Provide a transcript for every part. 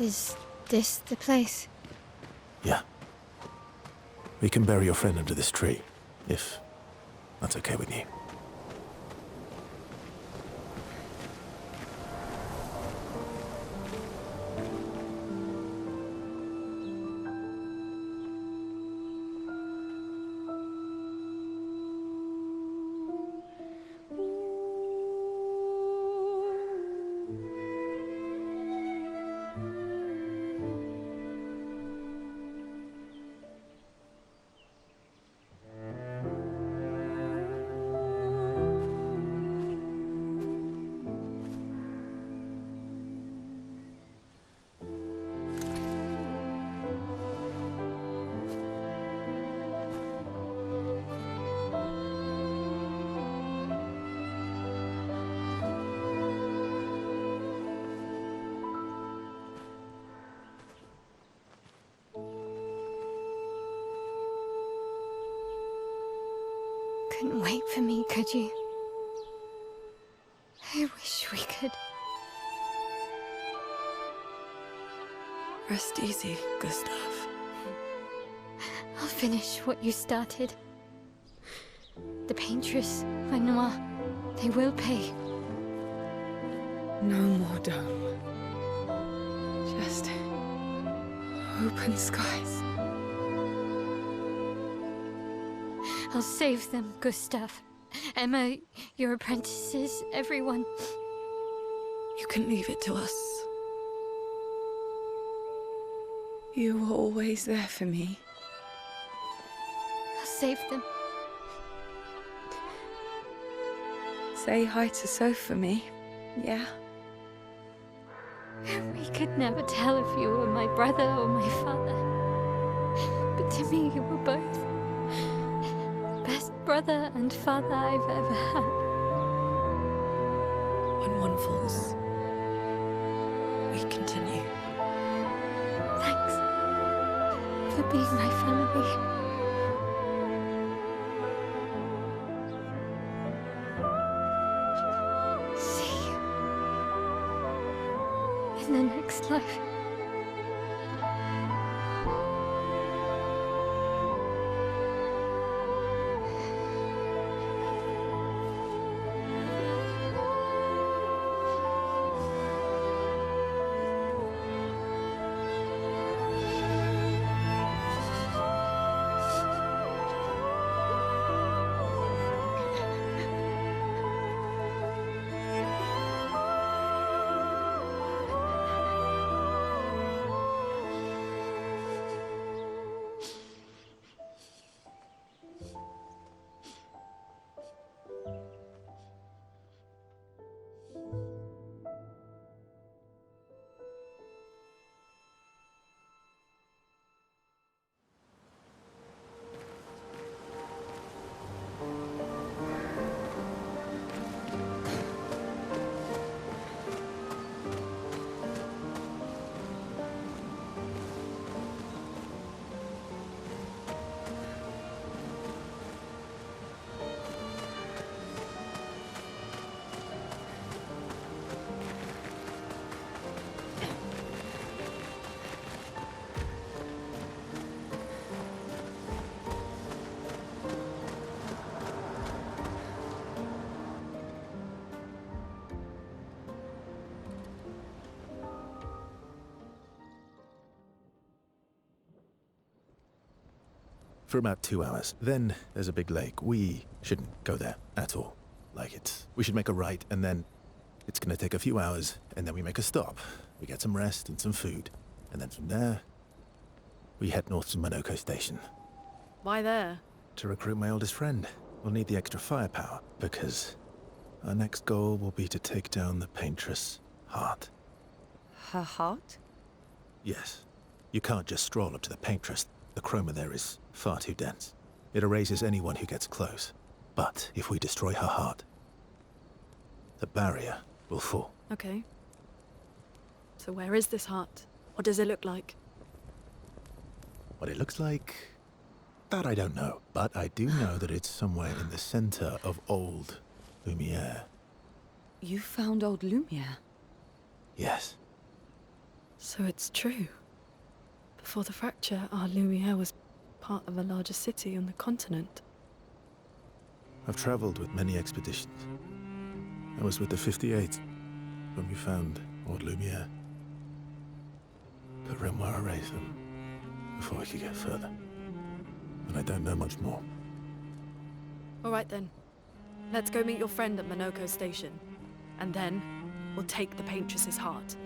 Is this the place? Yeah. We can bury your friend under this tree, if that's okay with you. Couldn't wait for me, could you? I wish we could. Rest easy, Gustav. I'll finish what you started. The paintress, Renoir, they will pay. No more dome. Just open skies. I'll save them, Gustav. Emma, your apprentices, everyone. You can leave it to us. You were always there for me. I'll save them. Say hi to Soph for me, yeah? We could never tell if you were my brother or my father. But to me, you were both. Best brother and father I've ever had. When one falls, we continue. Thanks for being my family. See you in the next life. For about 2 hours. Then there's a big lake. We shouldn't go there at all. We should make a right, and then it's gonna take a few hours, and then we make a stop. We get some rest and some food. And then from there, we head north to Monoco station. Why there? To recruit my oldest friend. We'll need the extra firepower, because our next goal will be to take down the paintress' heart. Her heart? Yes. You can't just stroll up to the paintress. The chroma there is far too dense. It erases anyone who gets close. But if we destroy her heart, the barrier will fall. Okay. So where is this heart? What does it look like? What it looks like, that I don't know. But I do know that it's somewhere in the center of old Lumiere. You found old Lumiere? Yes. So it's true. Before the fracture, our Lumiere was part of a larger city on the continent. I've traveled with many expeditions. I was with the 58th when we found Old Lumiere. But Renoir erased them before we could get further. And I don't know much more. All right then. Let's go meet your friend at Monoco station. And then, we'll take the paintress's heart.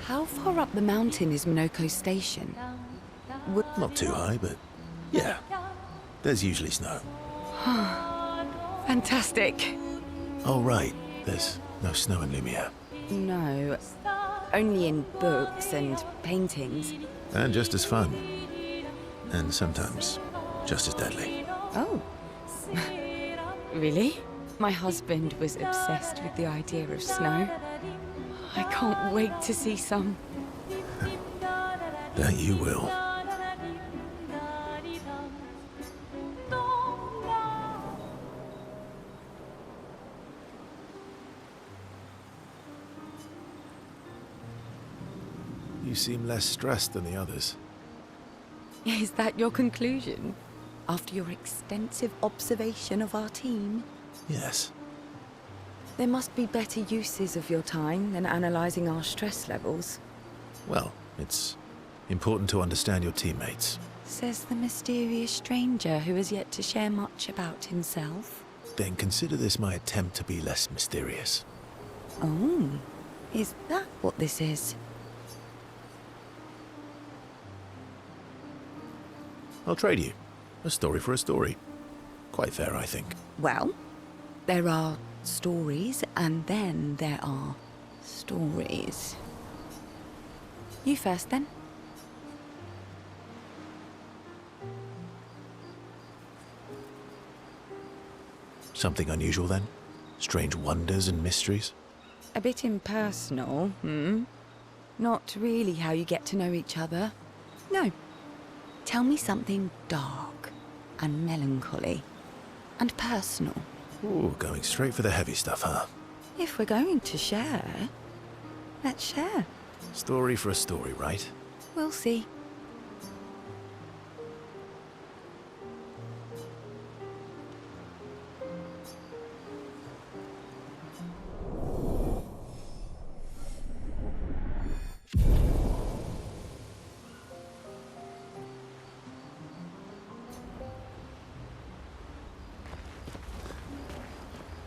How far up the mountain is Monoco station? Not too high, but yeah. There's usually snow. Fantastic. Oh, right. There's no snow in Lumiere. No, only in books and paintings. And just as fun. And sometimes just as deadly. Oh. Really? My husband was obsessed with the idea of snow. I can't wait to see some. That you will. You seem less stressed than the others. Is that your conclusion? After your extensive observation of our team? Yes. There must be better uses of your time than analysing our stress levels. Well, it's important to understand your teammates. Says the mysterious stranger who has yet to share much about himself. Then consider this my attempt to be less mysterious. Oh, is that what this is? I'll trade you. A story for a story. Quite fair, I think. Well, there are stories, and then there are stories. You first, then. Something unusual, then? Strange wonders and mysteries? A bit impersonal, Not really how you get to know each other. No. Tell me something dark and melancholy and personal. Ooh, going straight for the heavy stuff, huh? If we're going to share, let's share. Story for a story, right? We'll see.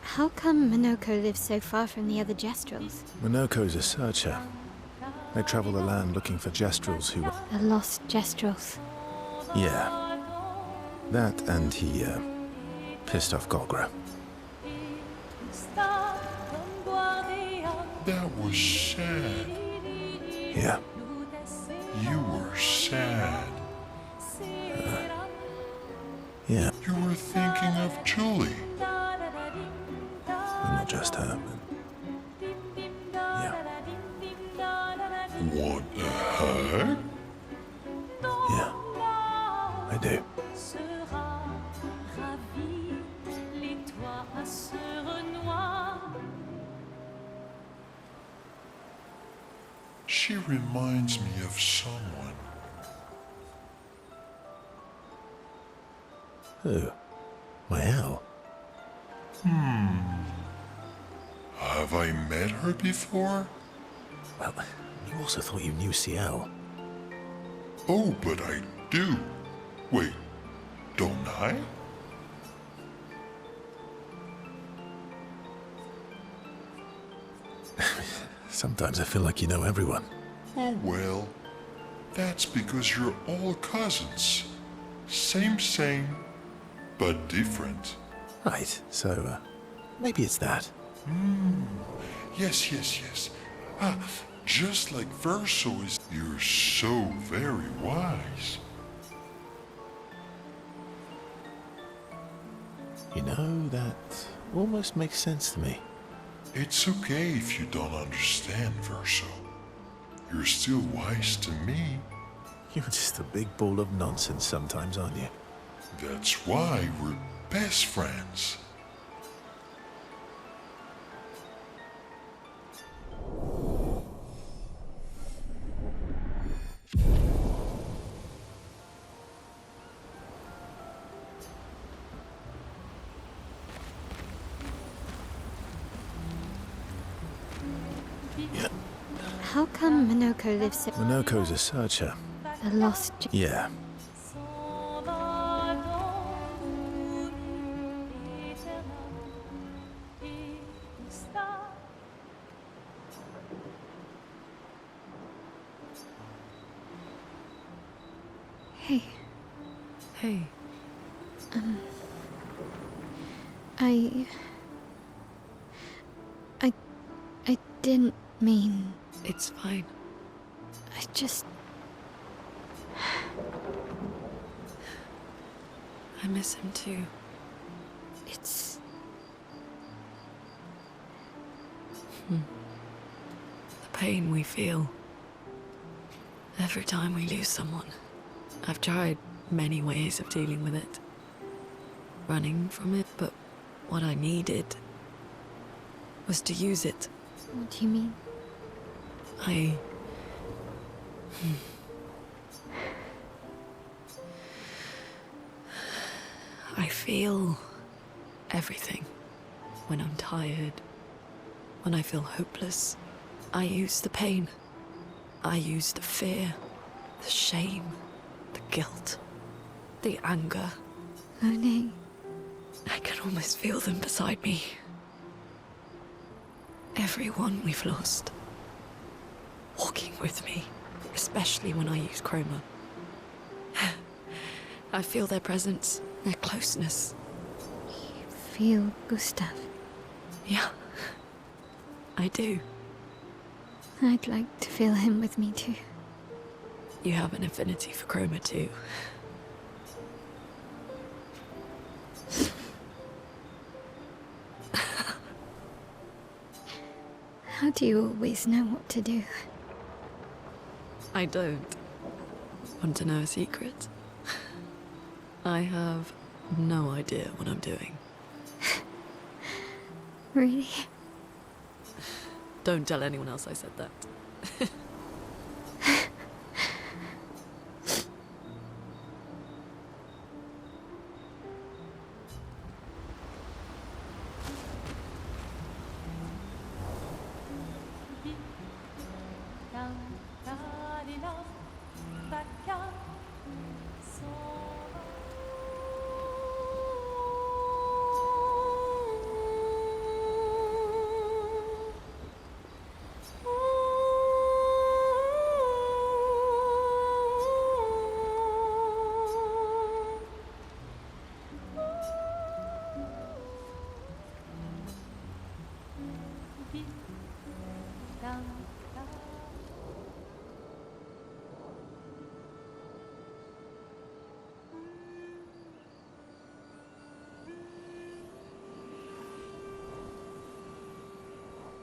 How come Monoco lives so far from the other Gestrals? Monoco's a searcher. They travel the land looking for Gestrals who... The lost Gestrals. Yeah. That and he, pissed off Golgra. That was sad. Yeah. You were sad. Yeah. You were thinking of Julie. Not just her, but... Yeah. Want a hug? Yeah. I do. She reminds me of someone. Who? My Al? Have I met her before? Well, you also thought you knew CL. Oh, but I do. Wait, don't I? Sometimes I feel like you know everyone. Oh well, that's because you're all cousins. Same, but different. Right, so, maybe it's that. Yes. Ah, just like Verso is. You're so very wise. You know, that almost makes sense to me. It's okay if you don't understand, Verso. You're still wise to me. You're just a big ball of nonsense sometimes, aren't you? That's why we're best friends. Yeah. How come Monoco lives so... Monoco's a searcher. A lost... Yeah. Hey, Hey, I didn't mean... it's fine. I just... I miss him too. It's... The pain we feel every time we lose someone. I've tried many ways of dealing with it. Running from it, but what I needed was to use it. What do you mean? I feel everything. When I'm tired, when I feel hopeless, I use the pain. I use the fear, the shame, the guilt, the anger. Monet, I can almost feel them beside me. Everyone we've lost. Walking with me, especially when I use chroma. I feel their presence, their closeness. you feel Gustav. Yeah, I do. I'd like to feel him with me too. You have an affinity for chroma too. How do you always know what to do? I don't. Want to know a secret? I have no idea what I'm doing. Really? Don't tell anyone else I said that.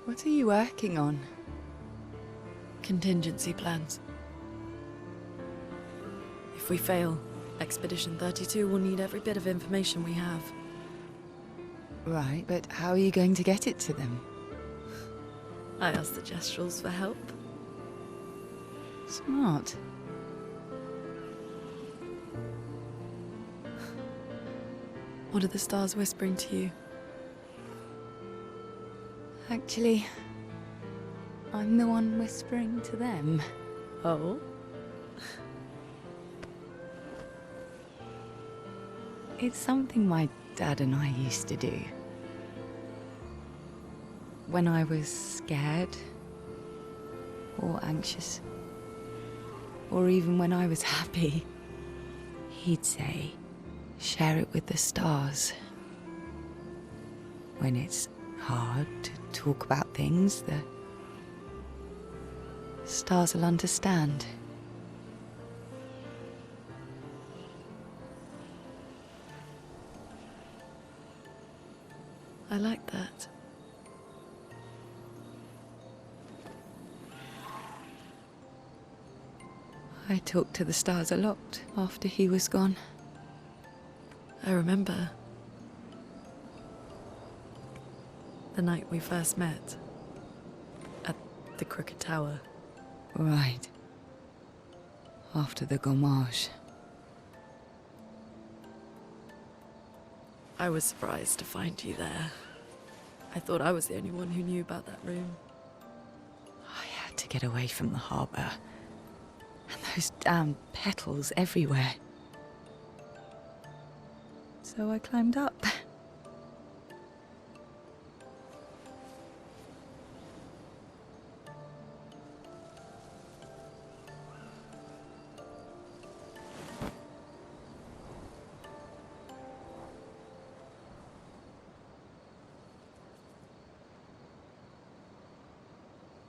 What are you working on? Contingency plans. If we fail, Expedition 32 will need every bit of information we have. Right, but how are you going to get it to them? I asked the Gestrals for help. Smart. What are the stars whispering to you? Actually, I'm the one whispering to them. Oh? It's something my dad and I used to do. When I was scared, or anxious, or even when I was happy, he'd say, share it with the stars. When it's hard to talk about things, the stars will understand. I like that. I talked to the stars a lot after he was gone. I remember the night we first met at the Crooked Tower. Right. After the gommage. I was surprised to find you there. I thought I was the only one who knew about that room. I had to get away from the harbour. And those damn petals everywhere. So I climbed up.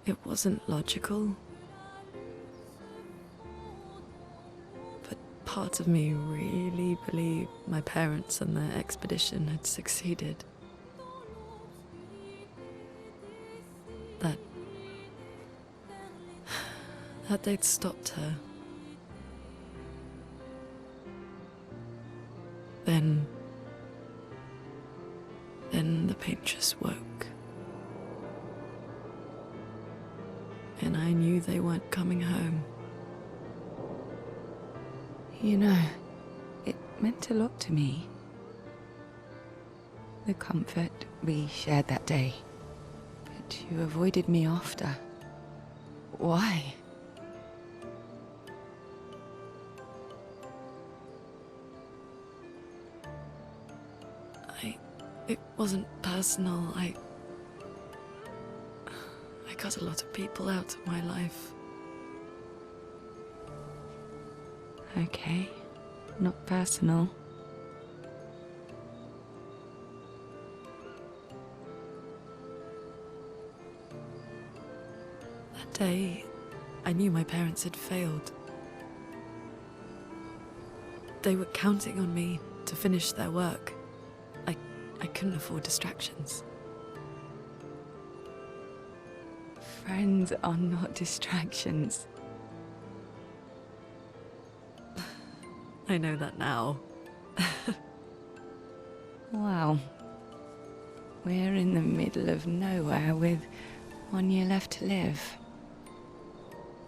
It wasn't logical. But part of me really believed my parents and their expedition had succeeded. That they'd stopped her. Then the paint just woke. And I knew they weren't coming home. You know, it meant a lot to me. The comfort we shared that day. But you avoided me after. Why? It wasn't personal. I cut a lot of people out of my life. Okay, not personal. That day, I knew my parents had failed. They were counting on me to finish their work. I couldn't afford distractions. Friends are not distractions. I know that now. Wow. We're in the middle of nowhere with 1 year left to live.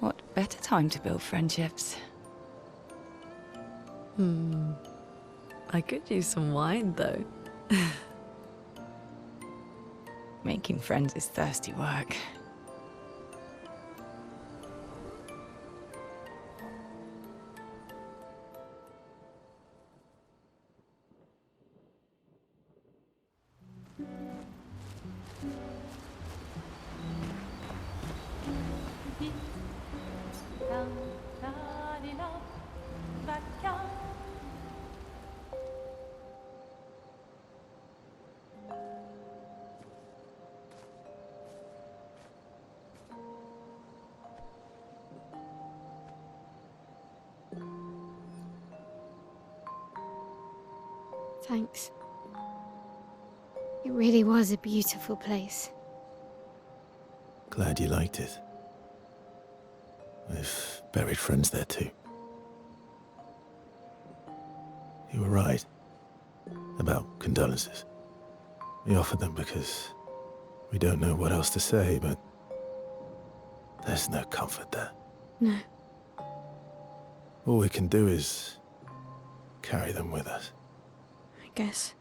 What better time to build friendships? I could use some wine, though. Making friends is thirsty work. Thanks. It really was a beautiful place. Glad you liked it. I've buried friends there too. You were right about condolences. We offered them because we don't know what else to say, but there's no comfort there. No. All we can do is carry them with us. I guess.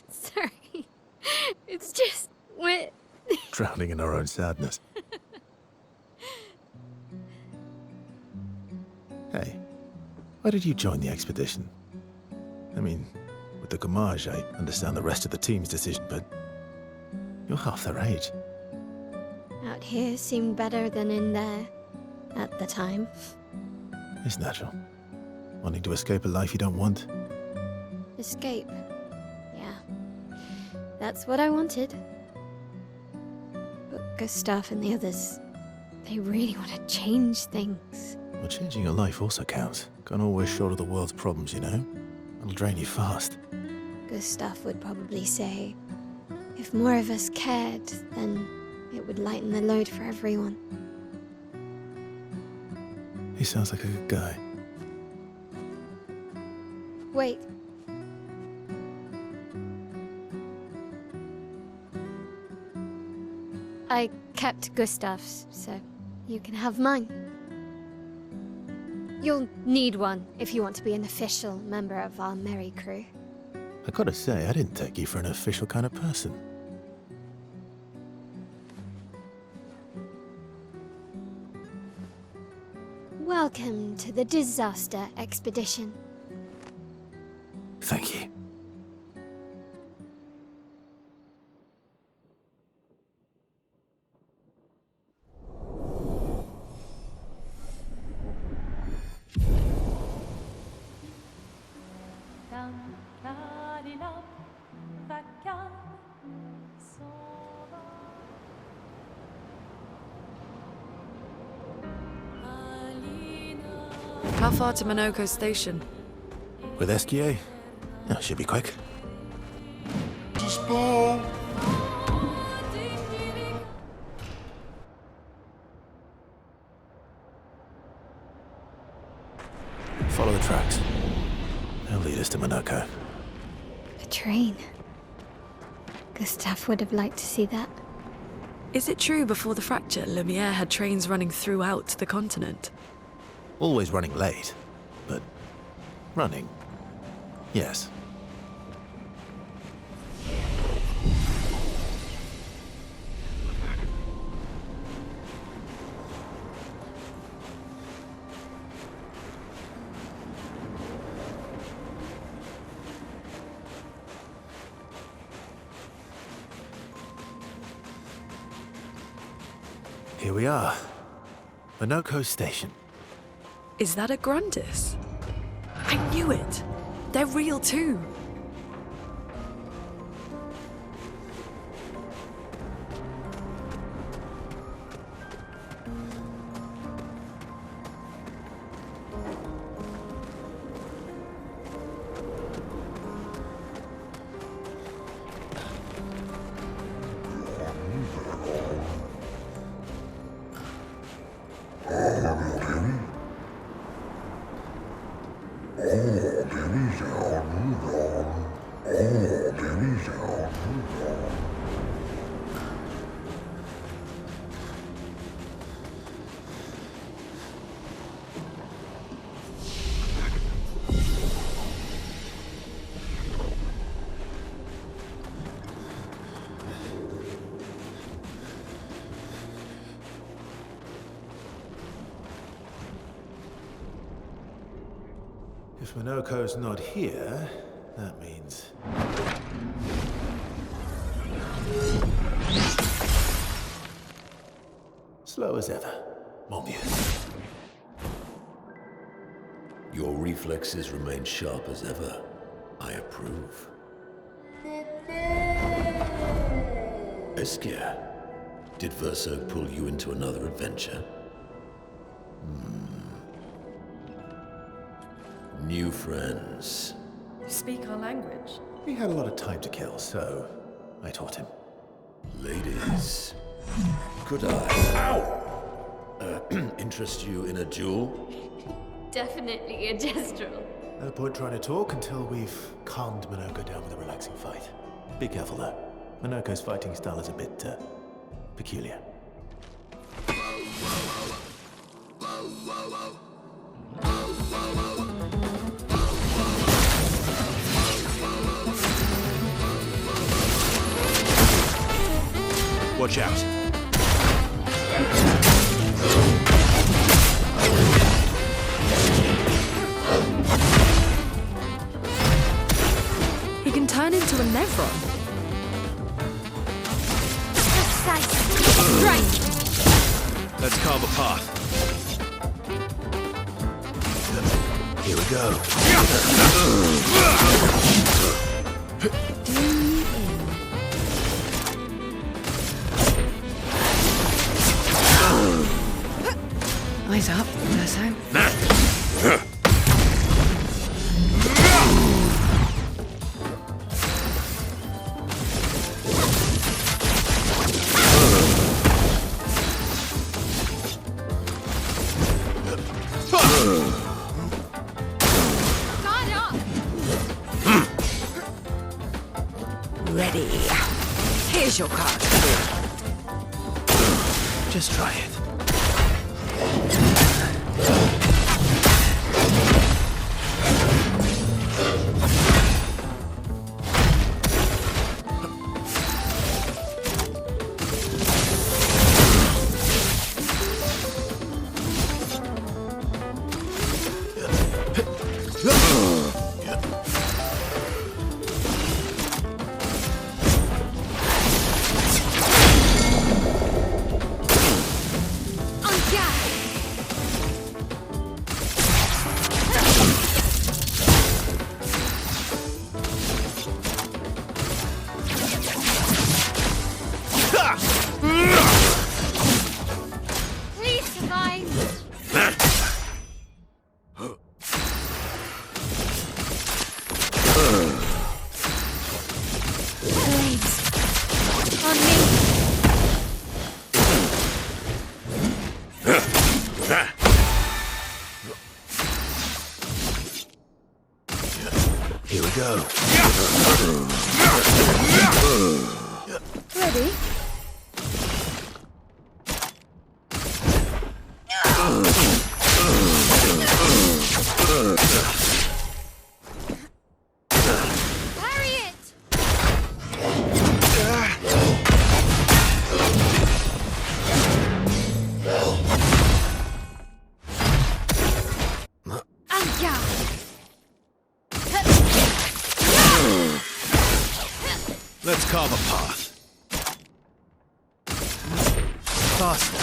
Sorry. It's just we're Drowning in our own sadness. Hey, why did you join the expedition? I mean, with the gommage, I understand the rest of the team's decision, but you're half their age. out here seemed better than in there at the time. It's natural. Wanting to escape a life you don't want? Escape. Yeah. That's what I wanted. But Gustav and the others, they really want to change things. Well, changing your life also counts. Can't always shoulder the world's problems, you know? It'll drain you fast. Gustav would probably say, if more of us cared, then it would lighten the load for everyone. He sounds like a good guy. Wait. I kept Gustav's, so you can have mine. You'll need one if you want to be an official member of our merry crew. I gotta say, I didn't take you for an official kind of person. Welcome to the disaster expedition. Thank you. How far to Monoco station? With SGA? Yeah, should be quick. Dispo! Follow the tracks. They'll lead us to Monoco. A train. Gustav would have liked to see that. Is it true before the fracture, Lumiere had trains running throughout the continent? Always running late, but running, yes. Here we are, Monoco Station. Is that a Grundis? I knew it! They're real too! If Monoco's not here, that means... slow as ever. Mobius. Your reflexes remain sharp as ever. I approve. Obscure, did Verso pull you into another adventure? New friends. You speak our language? He had a lot of time to kill, so I taught him. Ladies, could I interest you in a duel? Definitely a Gestral. No point trying to talk until we've calmed Monoco down with a relaxing fight. Be careful though. Monoco's fighting style is a bit, peculiar. Watch out. He can turn into a Nevron. Let's carve a path. Here we go. Eyes up, Verso. Ready. Here's your card. Just try it. Please survive. Blades. On me. Here we go. Ready? Harriet! Anche! Let's carve a path. Faster.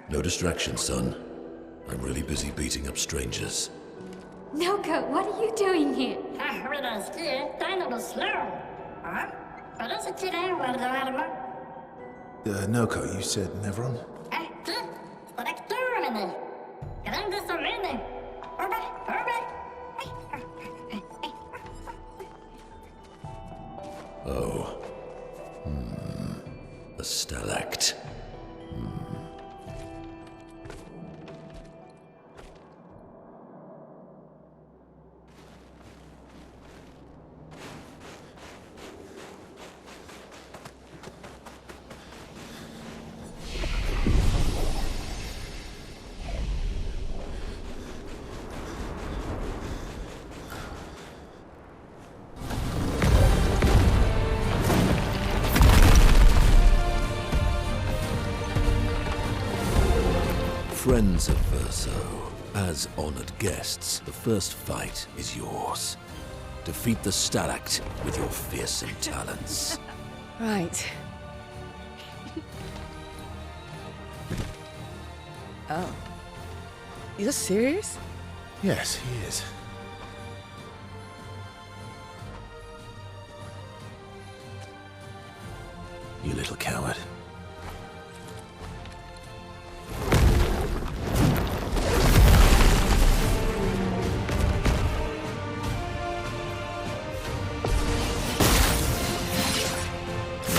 No distraction, son. I'm really busy beating up strangers. Noco, what are you doing here? Noco, you said Nevron? Oh. A stalact. Friends of Verso, as honored guests, the first fight is yours. Defeat the stalact with your fearsome talents. Right. Oh. You're serious? Yes, he is. You little coward.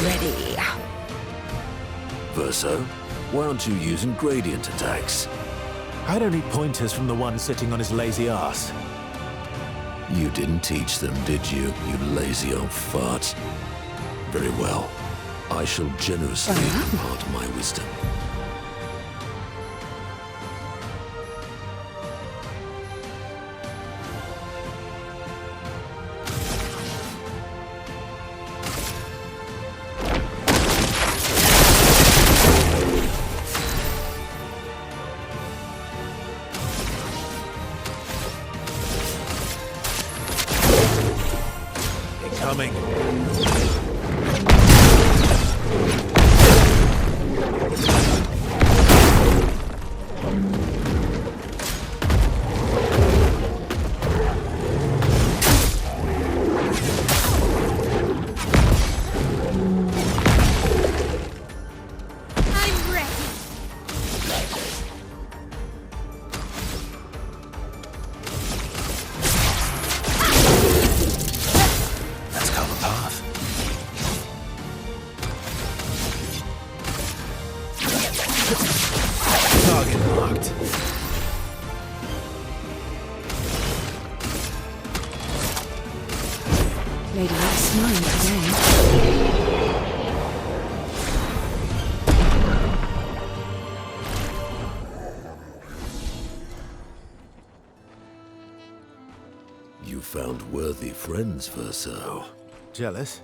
Ready. Verso, why aren't you using gradient attacks? I don't need pointers from the one sitting on his lazy ass. You didn't teach them, did you, you lazy old fart? Very well. I shall generously impart my wisdom. marked. Lady X mine today. You found worthy friends, Verso. Jealous?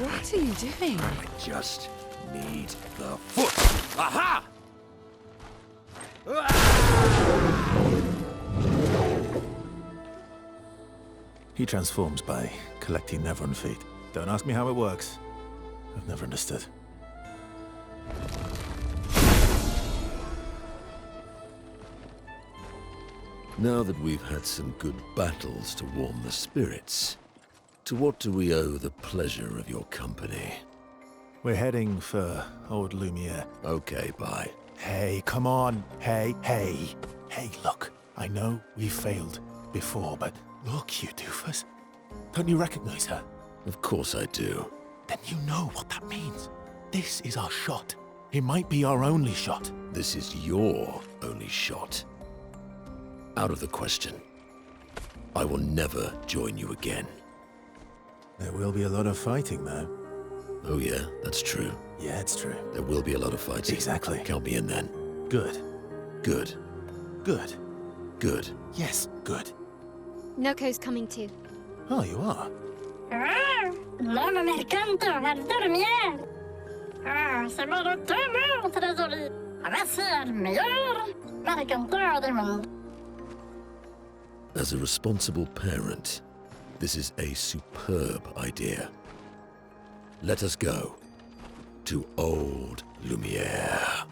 What are you doing? I just need the foot. Aha! He transforms by collecting Nevron feet. Don't ask me how it works. I've never understood. Now that we've had some good battles to warm the spirits, to what do we owe the pleasure of your company? We're heading for old Lumiere. Okay, bye. Hey, come on. Hey. Hey, look. I know we failed before, but look, you doofus. Don't you recognize her? Of course I do. Then you know what that means. This is our shot. It might be our only shot. This is your only shot. Out of the question. I will never join you again. There will be a lot of fighting, though. Oh yeah, that's true. Yeah, it's true. There will be a lot of fighting. Exactly. Count me in then. Good. Good. Good. Good. Yes, good. Noco's coming too. Oh, you are? Non me mercanto a dormir. C'est mon trésorier. Va ser el mejor mercantor del mundo. As a responsible parent, this is a superb idea. Let us go to old Lumiere.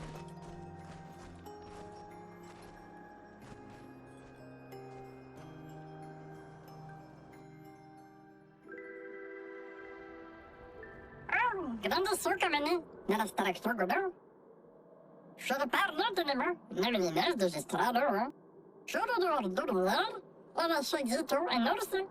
Grande succa meni, nella starecchio godo. Je ne parle tenema, nemelinez de Gestral, hein. Je ne dois dormir, on a choisi tout un orse.